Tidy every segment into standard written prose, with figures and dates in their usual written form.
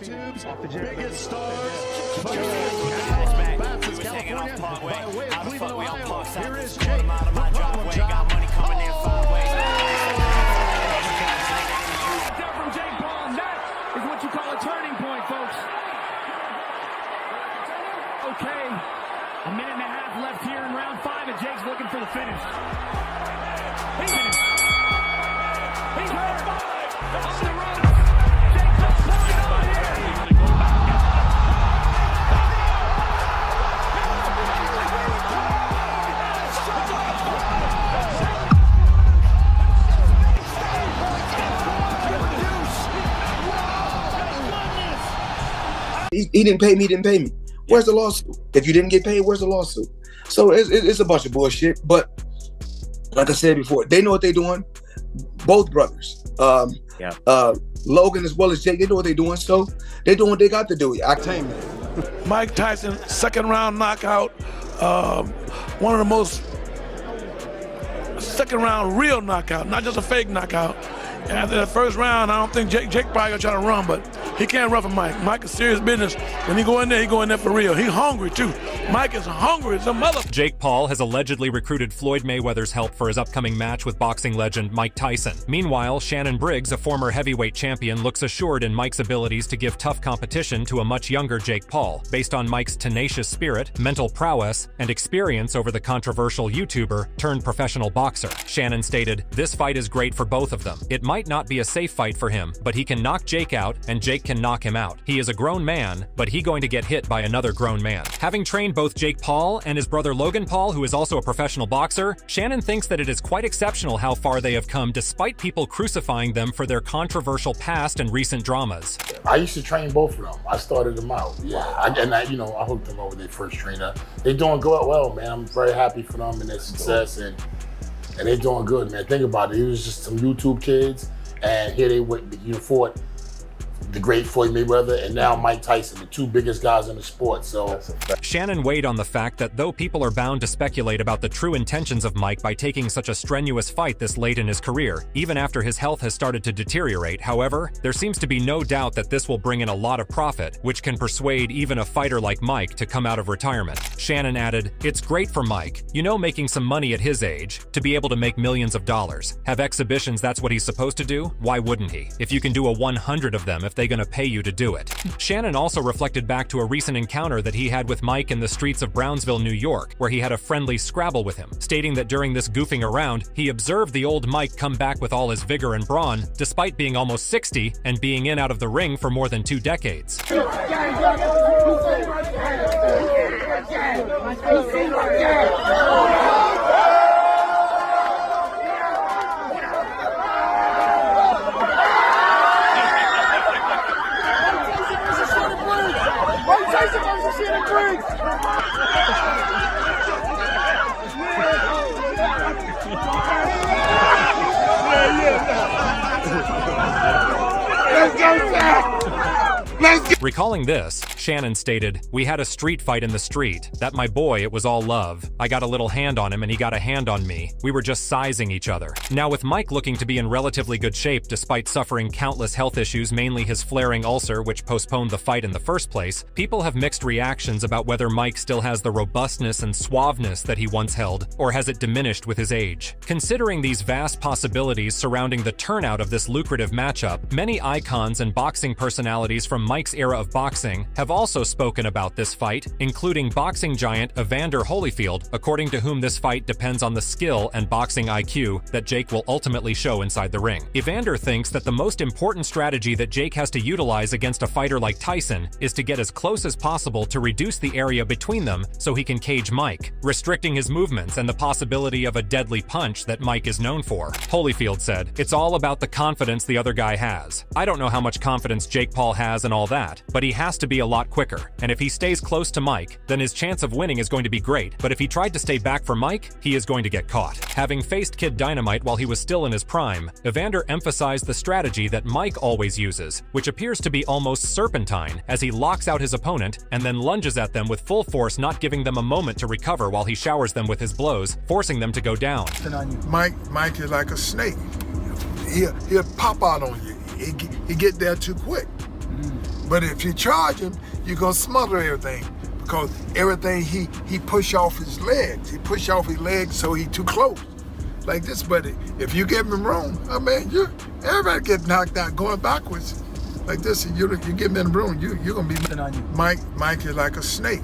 YouTube's biggest stars. California, by way of Cleveland, Ohio. Here is Jake, the problem child. From Jake Paul, and that is what you call a turning point, folks. Okay, a minute and a half left here in round 5, and Jake's looking for the finish. He's finished. He's hurt. On the run. Jake Paul pulling over here. He didn't pay me, he didn't pay me. Where's the lawsuit? If you didn't get paid, where's the lawsuit? So it's a bunch of bullshit. But like I said before, they know what they're doing. Both brothers, Logan as well as Jake, they know what they're doing. So they're doing what they got to do. Mike Tyson, second round knockout. One of the most second round real knockout, not just a fake knockout. And after the first round, I don't think Jake probably gonna try to run, but he can't run for Mike. Mike is serious business. When he go in there for real. He hungry too. Mike is hungry as a mother. Jake Paul has allegedly recruited Floyd Mayweather's help for his upcoming match with boxing legend Mike Tyson. Meanwhile, Shannon Briggs, a former heavyweight champion, looks assured in Mike's abilities to give tough competition to a much younger Jake Paul, based on Mike's tenacious spirit, mental prowess, and experience over the controversial YouTuber turned professional boxer. Shannon stated, "This fight is great for both of them. It might not be a safe fight for him, but he can knock Jake out, and Jake can knock him out. He is a grown man, but he going to get hit by another grown man." Having trained both Jake Paul and his brother Logan Paul, who is also a professional boxer, Shannon thinks that it is quite exceptional how far they have come despite people crucifying them for their controversial past and recent dramas. I used to train both of them. I started them out. I hooked them up with their first trainer. They're doing good, well, man. I'm very happy for them and their success, and they're doing good, man. Think about it. It was just some YouTube kids, and here they went, fought the great Floyd Mayweather and now Mike Tyson, the two biggest guys in the sport. So Shannon weighed on the fact that though people are bound to speculate about the true intentions of Mike by taking such a strenuous fight this late in his career, even after his health has started to deteriorate, however, there seems to be no doubt that this will bring in a lot of profit, which can persuade even a fighter like Mike to come out of retirement. Shannon added, "It's great for Mike, making some money at his age, to be able to make millions of dollars. Have exhibitions, that's what he's supposed to do? Why wouldn't he? If you can do a 100 of them, if they're gonna pay you to do it." Shannon also reflected back to a recent encounter that he had with Mike in the streets of Brownsville, New York, where he had a friendly scrabble with him, stating that during this goofing around, he observed the old Mike come back with all his vigor and brawn, despite being almost 60 and being in out of the ring for more than 2 decades. Recalling this, Shannon stated, "We had a street fight in the street. That my boy, it was all love. I got a little hand on him and he got a hand on me. We were just sizing each other." Now with Mike looking to be in relatively good shape despite suffering countless health issues, mainly his flaring ulcer which postponed the fight in the first place, people have mixed reactions about whether Mike still has the robustness and suaveness that he once held, or has it diminished with his age. Considering these vast possibilities surrounding the turnout of this lucrative matchup, many icons and boxing personalities from Mike's era of boxing have also spoken about this fight, including boxing giant Evander Holyfield, according to whom this fight depends on the skill and boxing IQ that Jake will ultimately show inside the ring. Evander thinks that the most important strategy that Jake has to utilize against a fighter like Tyson is to get as close as possible to reduce the area between them so he can cage Mike, restricting his movements and the possibility of a deadly punch that Mike is known for. Holyfield said, "It's all about the confidence the other guy has. I don't know how much confidence Jake Paul has and all that, but he has to be a lot quicker, and if he stays close to Mike, then his chance of winning is going to be great, but if he tried to stay back for Mike, he is going to get caught." Having faced Kid Dynamite while he was still in his prime, Evander emphasized the strategy that Mike always uses, which appears to be almost serpentine, as he locks out his opponent and then lunges at them with full force, not giving them a moment to recover while he showers them with his blows, forcing them to go down. Mike is like a snake. He'll pop out on you. He get there too quick. But if you charge him, you're gonna smother everything, because everything he push off his legs. He push off his legs so he too close. Like this, but if you give him room, I mean, everybody get knocked out going backwards. Like this, and you give him in the room, you're gonna be on you. Mike is like a snake.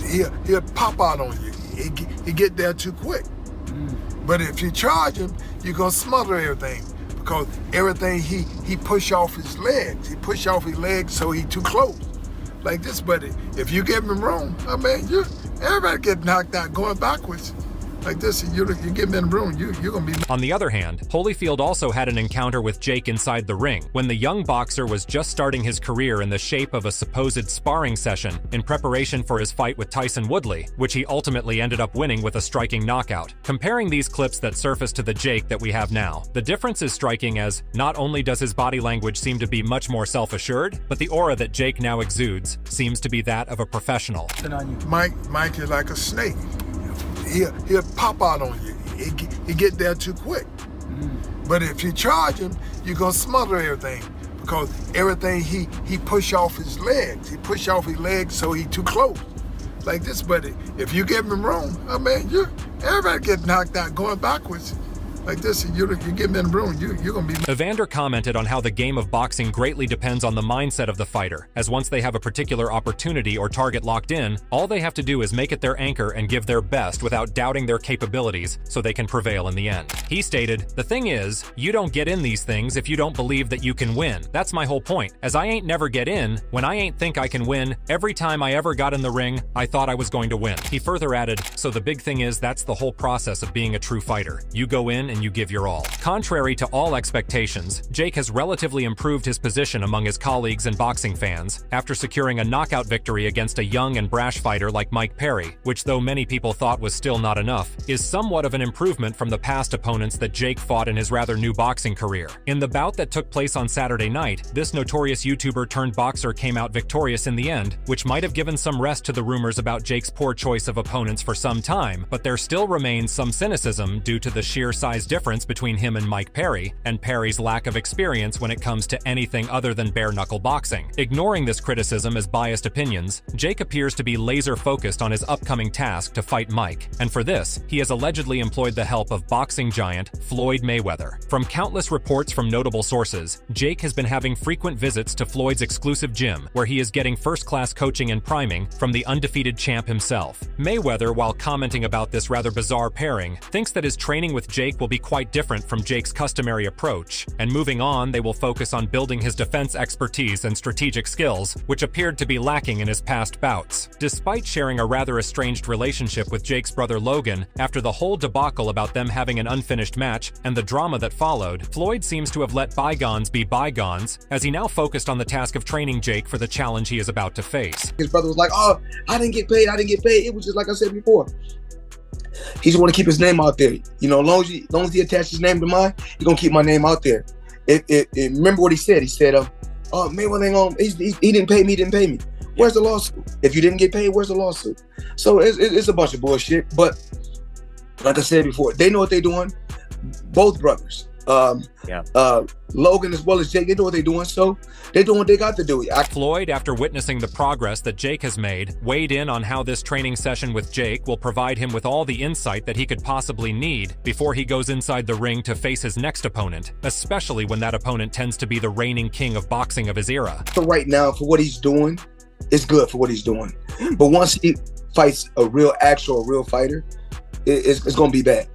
He'll pop out on you. He get there too quick. But if you charge him, you're gonna smother everything, because everything he push off his legs. He push off his legs so he too close. Like this, but if you give him room, I mean, everybody get knocked out going backwards. Like this, and you give him in the room, you're gonna be. On the other hand, Holyfield also had an encounter with Jake inside the ring when the young boxer was just starting his career in the shape of a supposed sparring session in preparation for his fight with Tyson Woodley, which he ultimately ended up winning with a striking knockout. Comparing these clips that surfaced to the Jake that we have now, the difference is striking, as not only does his body language seem to be much more self-assured, but the aura that Jake now exudes seems to be that of a professional. Mike is like a snake. He'll pop out on you. He get there too quick. But if you charge him, you're gonna smother everything, because everything he push off his legs. He push off his legs so he too close. Like this, but if you give him room, I mean, everybody get knocked out going backwards. Like this, and you give him in the room, you're gonna be. Evander commented on how the game of boxing greatly depends on the mindset of the fighter, as once they have a particular opportunity or target locked in, all they have to do is make it their anchor and give their best without doubting their capabilities so they can prevail in the end. He stated, "The thing is, you don't get in these things if you don't believe that you can win. That's my whole point, as I ain't never get in when I ain't think I can win. Every time I ever got in the ring, I thought I was going to win." He further added, "So the big thing is, that's the whole process of being a true fighter. You go in and you give your all." Contrary to all expectations, Jake has relatively improved his position among his colleagues and boxing fans after securing a knockout victory against a young and brash fighter like Mike Perry, which, though many people thought was still not enough, is somewhat of an improvement from the past opponents that Jake fought in his rather new boxing career. In the bout that took place on Saturday night, this notorious YouTuber turned boxer came out victorious in the end, which might have given some rest to the rumors about Jake's poor choice of opponents for some time, but there still remains some cynicism due to the sheer size difference between him and Mike Perry, and Perry's lack of experience when it comes to anything other than bare-knuckle boxing. Ignoring this criticism as biased opinions, Jake appears to be laser-focused on his upcoming task to fight Mike, and for this, he has allegedly employed the help of boxing giant Floyd Mayweather. From countless reports from notable sources, Jake has been having frequent visits to Floyd's exclusive gym, where he is getting first-class coaching and priming from the undefeated champ himself. Mayweather, while commenting about this rather bizarre pairing, thinks that his training with Jake will be quite different from Jake's customary approach, and moving on, they will focus on building his defense expertise and strategic skills, which appeared to be lacking in his past bouts. Despite sharing a rather estranged relationship with Jake's brother Logan, after the whole debacle about them having an unfinished match and the drama that followed, Floyd seems to have let bygones be bygones, as he now focused on the task of training Jake for the challenge he is about to face. His brother was like, "Oh, I didn't get paid. It was just like I said before." He just want to keep his name out there. You know, as long as he attached his name to mine, he's gonna keep my name out there. Remember what he said? He said, "Oh, Mayweather ain't gonna. He didn't pay me. Didn't pay me. Where's the lawsuit? If you didn't get paid, where's the lawsuit?" So it's a bunch of bullshit. But like I said before, they know what they're doing. Both brothers. Logan as well as Jake, they know what they're doing, so they're doing what they got to do. Floyd, after witnessing the progress that Jake has made, weighed in on how this training session with Jake will provide him with all the insight that he could possibly need before he goes inside the ring to face his next opponent, especially when that opponent tends to be the reigning king of boxing of his era. For right now, for what he's doing, it's good for what he's doing. But once he fights a real fighter, it's going to be bad.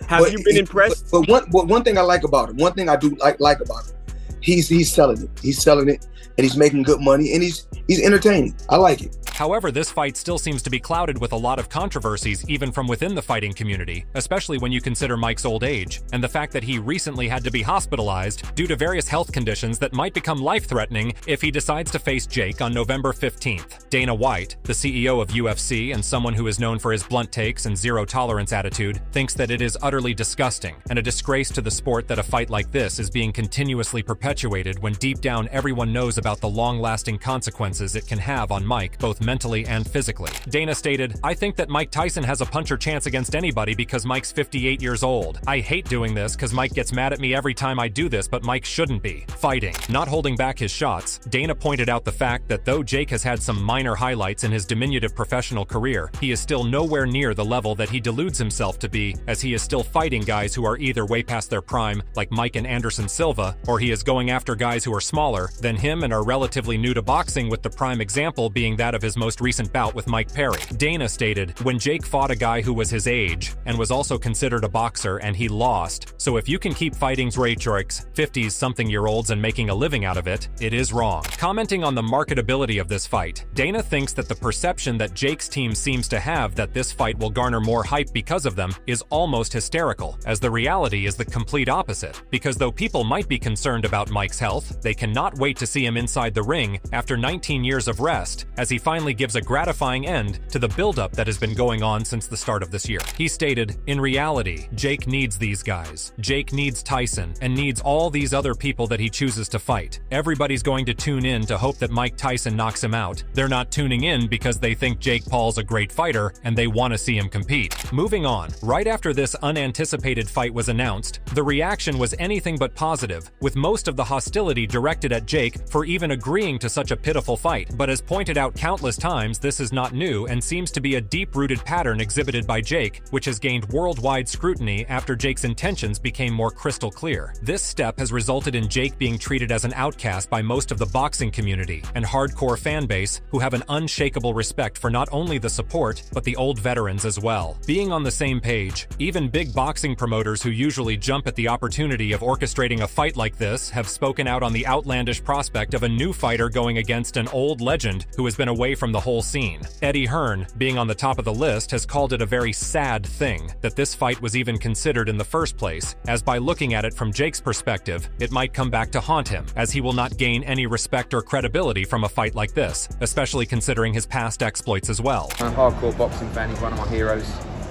Have you been impressed? But one thing I like about him, one thing I do like about him, he's selling it. He's selling it, and he's making good money, and he's entertaining. I like it. However, this fight still seems to be clouded with a lot of controversies even from within the fighting community, especially when you consider Mike's old age, and the fact that he recently had to be hospitalized due to various health conditions that might become life-threatening if he decides to face Jake on November 15th. Dana White, the CEO of UFC and someone who is known for his blunt takes and zero-tolerance attitude, thinks that it is utterly disgusting and a disgrace to the sport that a fight like this is being continuously perpetuated perpetuated when deep down everyone knows about the long-lasting consequences it can have on Mike, both mentally and physically. Dana stated, "I think that Mike Tyson has a puncher chance against anybody because Mike's 58 years old. I hate doing this because Mike gets mad at me every time I do this, but Mike shouldn't be." Fighting. Not holding back his shots, Dana pointed out the fact that though Jake has had some minor highlights in his diminutive professional career, he is still nowhere near the level that he deludes himself to be, as he is still fighting guys who are either way past their prime, like Mike and Anderson Silva, or he is going after guys who are smaller than him and are relatively new to boxing, with the prime example being that of his most recent bout with Mike Perry. Dana stated, "When Jake fought a guy who was his age and was also considered a boxer and he lost, so if you can keep fighting Raychorks, 50-something-year-olds and making a living out of it, it is wrong." Commenting on the marketability of this fight, Dana thinks that the perception that Jake's team seems to have that this fight will garner more hype because of them is almost hysterical, as the reality is the complete opposite, because though people might be concerned about Mike's health, they cannot wait to see him inside the ring after 19 years of rest, as he finally gives a gratifying end to the buildup that has been going on since the start of this year. He stated, "In reality, Jake needs these guys. Jake needs Tyson, and needs all these other people that he chooses to fight. Everybody's going to tune in to hope that Mike Tyson knocks him out. They're not tuning in because they think Jake Paul's a great fighter and they want to see him compete." Moving on, right after this unanticipated fight was announced, the reaction was anything but positive, with most of the hostility directed at Jake for even agreeing to such a pitiful fight. But as pointed out countless times, this is not new and seems to be a deep-rooted pattern exhibited by Jake, which has gained worldwide scrutiny after Jake's intentions became more crystal clear. This step has resulted in Jake being treated as an outcast by most of the boxing community and hardcore fan base, who have an unshakable respect for not only the support, but the old veterans as well. Being on the same page, even big boxing promoters who usually jump at the opportunity of orchestrating a fight like this have spoken out on the outlandish prospect of a new fighter going against an old legend who has been away from the whole scene. Eddie Hearn, being on the top of the list, has called it a very sad thing that this fight was even considered in the first place, as by looking at it from Jake's perspective, it might come back to haunt him, as he will not gain any respect or credibility from a fight like this, especially considering his past exploits as well. I'm a hardcore boxing fan, he's one of my heroes.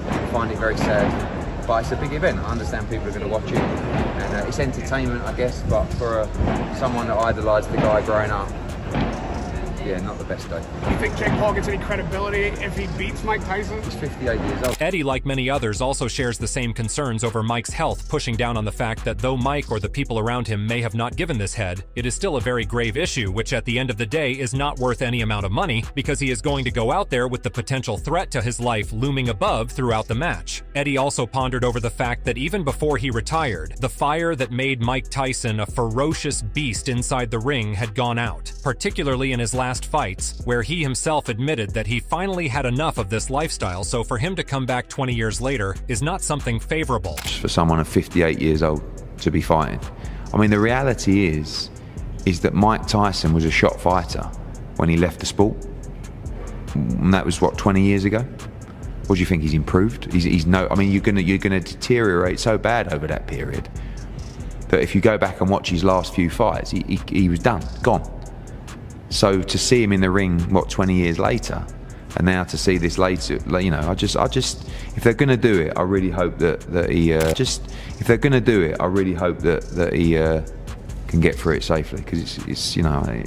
I find it very sad, but it's a big event. I understand people are going to watch it, and it's entertainment, I guess, but for someone that idolised the guy growing up, yeah, not the best day. Do you think Jake Paul gets any credibility if he beats Mike Tyson? He's 58 years old. Eddie, like many others, also shares the same concerns over Mike's health, pushing down on the fact that though Mike or the people around him may have not given this head, it is still a very grave issue, which at the end of the day is not worth any amount of money, because he is going to go out there with the potential threat to his life looming above throughout the match. Eddie also pondered over the fact that even before he retired, the fire that made Mike Tyson a ferocious beast inside the ring had gone out, particularly in his last fights, where he himself admitted that he finally had enough of this lifestyle, so for him to come back 20 years later is not something favorable. For someone of 58 years old to be fighting. I mean, the reality is that Mike Tyson was a shot fighter when he left the sport. And that was, what, 20 years ago? What do you think, he's improved? He's no, I mean, you're gonna deteriorate so bad over that period that if you go back and watch his last few fights, he was done, gone. So to see him in the ring, what, 20 years later, and now to see this later, you know, I just, if they're gonna do it, I really hope that he, if they're gonna do it, I really hope that he can get through it safely, because it's you know,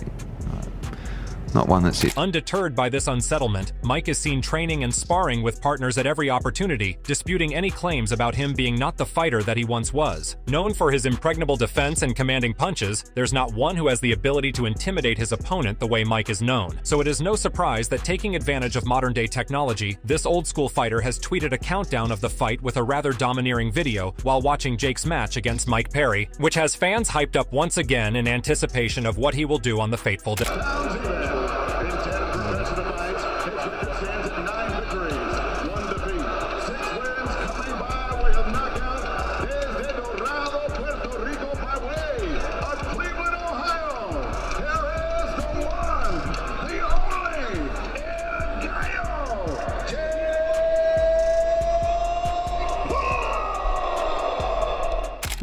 not one that's it. Undeterred by this unsettlement, Mike is seen training and sparring with partners at every opportunity, disputing any claims about him being not the fighter that he once was. Known for his impregnable defense and commanding punches, there's not one who has the ability to intimidate his opponent the way Mike is known. So it is no surprise that, taking advantage of modern-day technology, this old-school fighter has tweeted a countdown of the fight with a rather domineering video while watching Jake's match against Mike Perry, which has fans hyped up once again in anticipation of what he will do on the fateful day.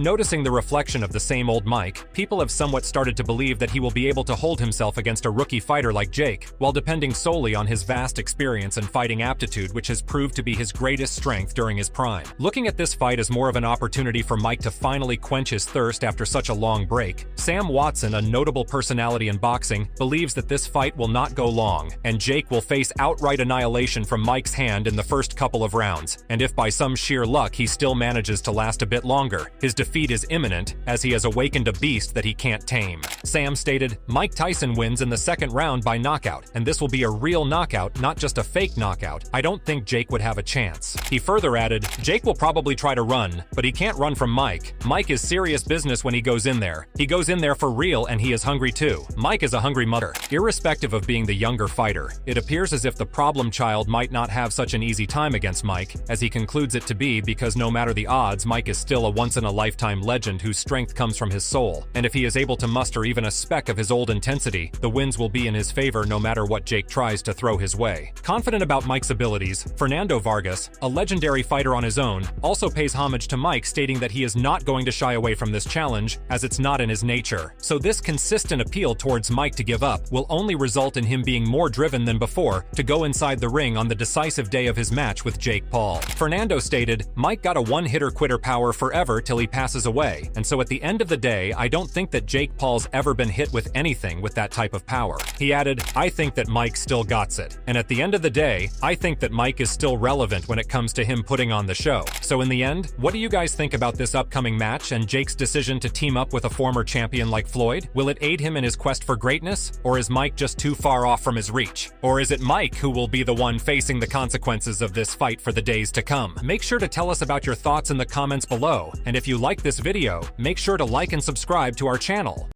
Noticing the reflection of the same old Mike, people have somewhat started to believe that he will be able to hold himself against a rookie fighter like Jake, while depending solely on his vast experience and fighting aptitude, which has proved to be his greatest strength during his prime. Looking at this fight as more of an opportunity for Mike to finally quench his thirst after such a long break, Sam Watson, a notable personality in boxing, believes that this fight will not go long, and Jake will face outright annihilation from Mike's hand in the first couple of rounds, and if by some sheer luck he still manages to last a bit longer, his defeat is imminent, as he has awakened a beast that he can't tame. Sam stated, "Mike Tyson wins in the second round by knockout, and this will be a real knockout, not just a fake knockout. I don't think Jake would have a chance." He further added, "Jake will probably try to run, but he can't run from Mike. Mike is serious business when he goes in there. He goes in there for real, and he is hungry too. Mike is a hungry mother." Irrespective of being the younger fighter, it appears as if the problem child might not have such an easy time against Mike, as he concludes it to be, because no matter the odds, Mike is still a once-in-a-lifetime legend whose strength comes from his soul, and if he is able to muster even a speck of his old intensity, the wins will be in his favor no matter what Jake tries to throw his way. Confident about Mike's abilities, Fernando Vargas, a legendary fighter on his own, also pays homage to Mike, stating that he is not going to shy away from this challenge, as it's not in his nature. So this consistent appeal towards Mike to give up will only result in him being more driven than before to go inside the ring on the decisive day of his match with Jake Paul. Fernando stated, "Mike got a one-hitter-quitter power forever till he passes away, and so at the end of the day, I don't think that Jake Paul's ever been hit with anything with that type of power." He added, "I think that Mike still gots it, and at the end of the day, I think that Mike is still relevant when it comes to him putting on the show." So in the end, what do you guys think about this upcoming match and Jake's decision to team up with a former champion like Floyd? Will it aid him in his quest for greatness, or is Mike just too far off from his reach? Or is it Mike who will be the one facing the consequences of this fight for the days to come? Make sure to tell us about your thoughts in the comments below, and if you like this video, make sure to like and subscribe to our channel.